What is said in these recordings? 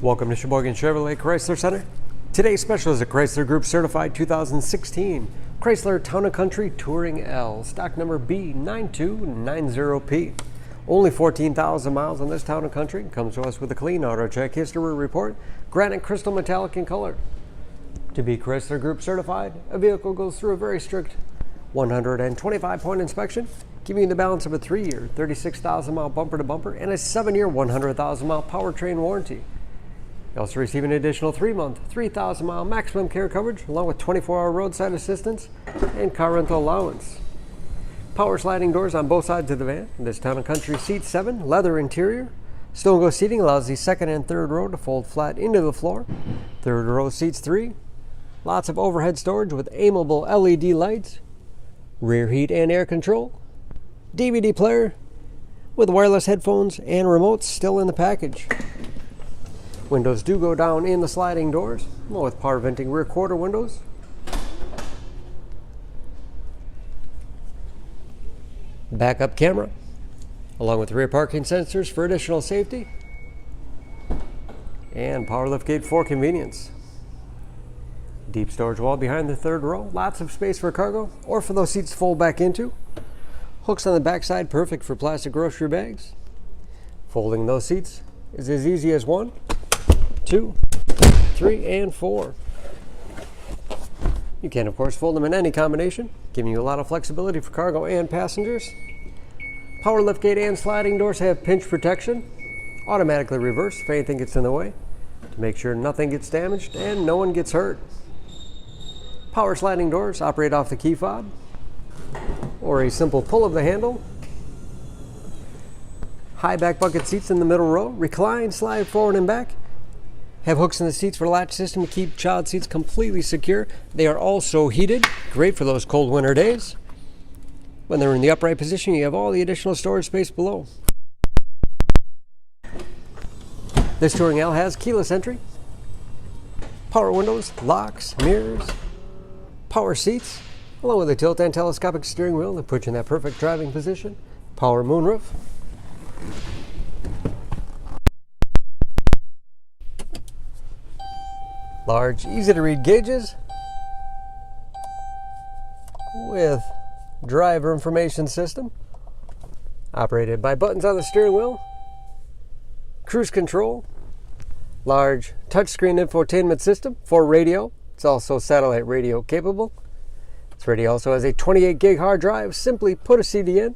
Welcome to Sheboygan Chevrolet Chrysler Center. Today's special is a Chrysler Group Certified 2016 Chrysler Town & Country Touring L, stock number B9290P. Only 14,000 miles on this Town & Country. Comes to us with a clean auto check history report, granite crystal metallic in color. To be Chrysler Group certified, a vehicle goes through a very strict 125-point inspection, giving you the balance of a 3-year, 36,000-mile bumper-to-bumper and a 7-year, 100,000-mile powertrain warranty. You also receive an additional 3-month, 3,000-mile maximum care coverage, along with 24-hour roadside assistance and car rental allowance. Power sliding doors on both sides of the van. This Town & Country seats 7, leather interior. Stone Go seating allows the second and third row to fold flat into the floor. Third row seats 3. Lots of overhead storage with aimable LED lights. Rear heat and air control. DVD player with wireless headphones and remotes still in the package. Windows do go down in the sliding doors, with power venting rear quarter windows. Backup camera, along with rear parking sensors for additional safety. And power liftgate for convenience. Deep storage wall behind the third row, lots of space for cargo, or for those seats to fold back into. Hooks on the backside, perfect for plastic grocery bags. Folding those seats is as easy as 1, 2, 3, and 4. You can, of course, fold them in any combination, giving you a lot of flexibility for cargo and passengers. Power liftgate and sliding doors have pinch protection, automatically reverse if anything gets in the way, to make sure nothing gets damaged and no one gets hurt. Power sliding doors operate off the key fob or a simple pull of the handle. High back bucket seats in the middle row, recline, slide forward and back. Have hooks in the seats for latch system to keep child seats completely secure. They are also heated, great for those cold winter days. When they're in the upright position, you have all the additional storage space below. This Touring L has keyless entry, power windows, locks, mirrors, power seats, along with a tilt and telescopic steering wheel that puts you in that perfect driving position. Power moonroof. Large, easy-to-read gauges with driver information system operated by buttons on the steering wheel. Cruise control. Large touchscreen infotainment system for radio. It's also satellite radio capable. This radio also has a 28 gig hard drive. Simply put a CD in,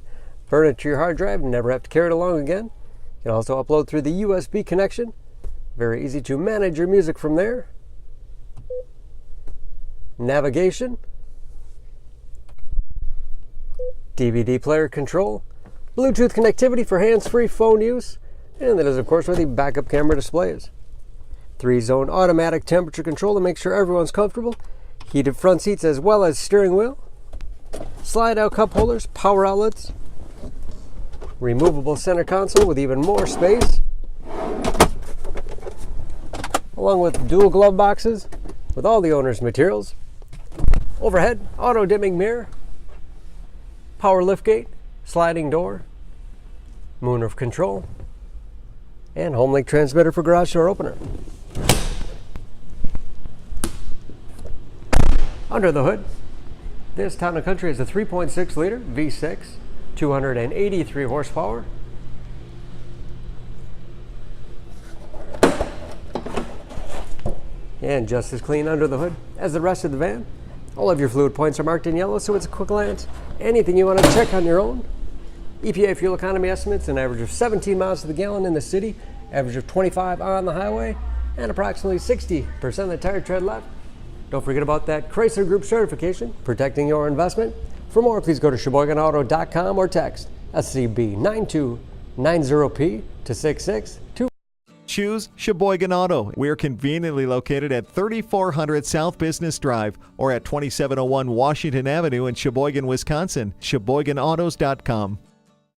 burn it to your hard drive, and never have to carry it along again. You can also upload through the USB connection. Very easy to manage your music from there. Navigation, DVD player control, Bluetooth connectivity for hands-free phone use, and that is of course where the backup camera display is. 3-zone automatic temperature control to make sure everyone's comfortable, heated front seats as well as steering wheel, slide-out cup holders, power outlets, removable center console with even more space, along with dual glove boxes with all the owner's materials. Overhead, auto-dimming mirror, power liftgate, sliding door, moonroof control, and home link transmitter for garage door opener. Under the hood, this Town & Country is a 3.6-liter V6, 283 horsepower. And just as clean under the hood as the rest of the van. All of your fluid points are marked in yellow, so it's a quick glance. Anything you want to check on your own. EPA fuel economy estimates an average of 17 miles to the gallon in the city, average of 25 on the highway, and approximately 60% of the tire tread left. Don't forget about that Chrysler Group certification, protecting your investment. For more, please go to SheboyganAuto.com or text SCB9290P to 662. Choose Sheboygan Auto. We're conveniently located at 3400 South Business Drive or at 2701 Washington Avenue in Sheboygan, Wisconsin. SheboyganAutos.com.